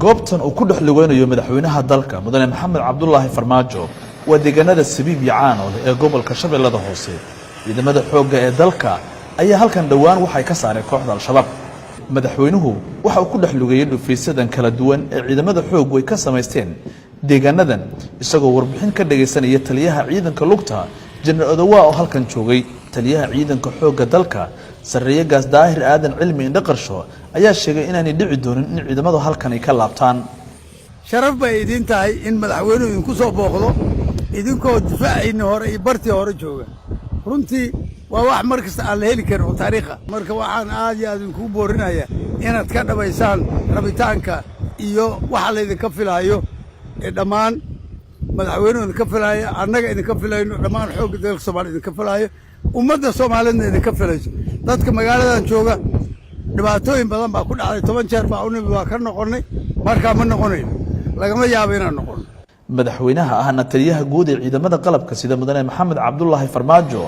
goobtan uu ku dhaxligeynayo madaxweynaha dalka mudane maxamed cabdullaahi farmaajo waa deegaanada Sabiib iyo Caanool ee gobolka Shabeellada Hoose. ciidamada xoogga ee dalka ayaa halkan dhawaan waxay ka saareen kooxda al-shabaab. madaxweynuhu waxa uu ku dhaxligeyay dhufaysadan kala duwan ee ciidamada xoog way ka sameysteen deegaanadan isagoo warbixin ka dhageysanaya taliyaha ciidanka lugta General Odawa oo halkan joogay. taliyaha ciidanka xoogga dalka Sarreeye Gaas Daahir Aadan Cilmi Indhaqarsho ayaa sheegay inaanay dhici doonin in ciidamadu halkan ay ka laabtaan. sharaf bay idin tahay in madaxweynuhu idinku soo booqdo idinkoo difaaciina hore iyo bartii hore jooga. runtii waa wax markasta aan la heli karin oo taariikh ah. marka waxaan aad iyo aad idinku boorinayaa inaad ka dhabaysaan rabitaanka iyo waxa la idinka filayo ee dhammaan madaxweynuhu idinka filayo, annaga idinka filayno, dhammaan xoogga dalka Soomaaliya idinka filayo, ummadda Soomaaliyeedna idinka filayso. dadka magaaladan jooga dhibaatooyin badan baa ku dhacday, 10 jeer baa unimi waa ka noqonay, markaa ma noqonayno, lagama yaabo inaan noqono. madaxweynaha ahna taliyaha guud ee ciidamada qalabka sida mudane maxamed cabdullaahi farmaajo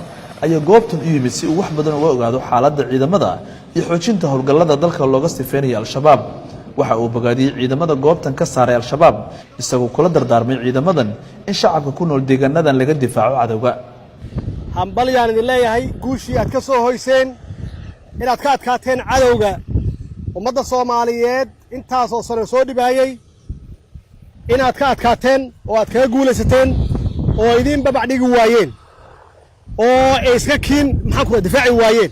ayaa goobtan u yimid si uu wax badan uga ogaado xaaladda ciidamada iyo xoojinta howlgallada dalka looga sifeynaya al-shabaab. waxa uu bogaadiyay ciidamada goobtan ka saaray al-shabaab isagoo kula dardaarmay ciidamadan in shacabka ku nool deegaanadan laga difaaco cadawga. hambalyaan idin leeyahay guushii aad ka soo hoyseen inaad ka adkaateen cadowga ummadda Soomaaliyeed intaasoo sano soo dhibaayay inaad ka adkaateen oo aad kaga guulaysateen oo idin babac dhigi waayeen oo ay iska kiin maxaan ku difaaci waayeen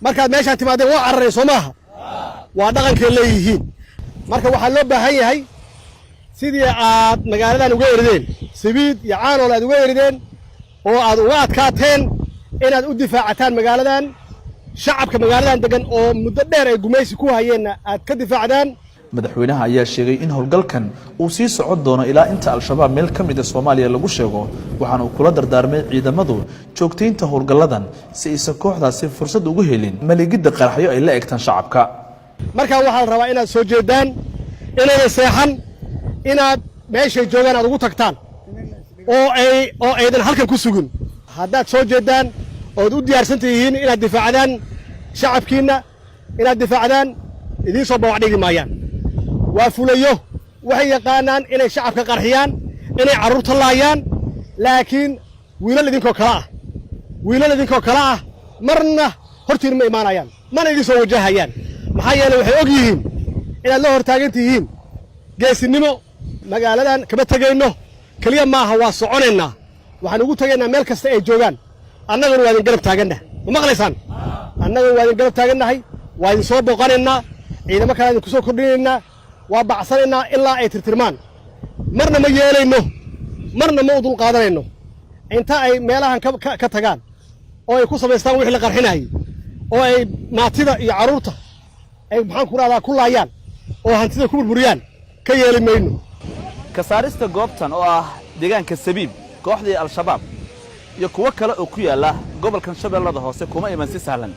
markaad meeshaan timaadeen waa cararay Soomaha waa dhaqanka leeyihiin. marka waxaa loo baahan yahay sidii aad magaaladan uga erideen Sabiib iyo Caanool aad uga erideen oo aad uga adkaateen inaad u difaacataan magaaladan shacabka magaaladan degan oo muddo dheer ay gumaysi ku hayeen aad ka difaacdaan. madaxweynaha ayaa sheegay in howlgalkan uu sii socon doono ilaa inta al-shabaab meel ka mid ah Soomaaliya lagu sheego, waxaana uu kula dardaarmay ciidamadu joogteynta howlgalladan si aysan kooxdaasi fursad ugu helin maligida qaraxyo ay la eegtaan shacabka. marka waxaa la rabaa inaad soo jeedaan, inaad seexan, inaad meeshay joogaan aad ugu tagtaan oo aydan halkan ku sugin. haddaad soo jeedaan ood u diyaarsan tihiin inaad difaacdaan shacabkiina, inaad difaacdaan idiin soo bawac dhigi maayaan. waa fulayo waxay yaqaanaan inay shacabka qarxiyaan, inay carruurta laayaan, laakiin wiilal idinkoo kale ah marna hortiin ma imaanayaan, mana idin soo wajahayaan. maxaa yeelay waxay og yihiin inaad la hortaagan tihiin geesinimo. magaaladan kama tegayno keliya maaha, waa soconaynaa, waxaan ugu tegaynaa meel kasta ay joogaan. annaguna waa idin garab taagannaha, ma maqlaysaan? annaguna waa idin garab taagannahay, waa idin soo booqanaynaa, ciidamo kale idinku soo kordhinaynaa, waa bacsanaynaa ilaa ay tirtirmaan. marna ma yeelayno, marna ma u dul qaadanayno inta ay meelahan ka tagaan oo ay ku samaystaan wixii la qarxinayay oo ay maatida iyo carruurta ay maxaan ku radaa ku laayaan oo hantida ku burburiyaan ka yeeli mayno. ka saarista goobtan oo ah deegaanka Sabiib kooxdii al-shabaab iyo kuwa kale oo ku yaala gobolkan Shabeellada Hoose kuma iman si sahlan,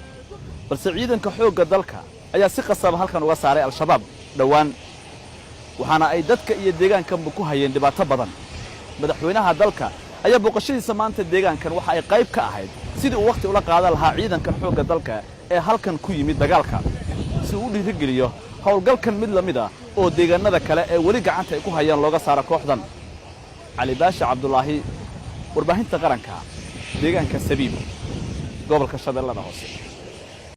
balse ciidanka xoogga dalka ayaa si qasab halkan uga saaray al-shabaab dhawaan, waxaana ay dadka iyo deegaankanba ku hayeen dhibaato badan. madaxweynaha dalka ayaa booqashadiisa maanta deegaankan waxa ay qayb ka ahayd sidii uu waqti ula qaadan lahaa ciidankan xoogga dalka ee halkan ku yimid dagaalka si uu u dhiiriggeliyo howlgalkan mid la mid ah oo deegaanada kale ee weli gacanta ay ku hayaan looga saaro kooxdan. Cali Baashi Cabdullaahi, warbaahinta qaranka, deegaanka Sabiib, gobolka Shabeellada Hoose.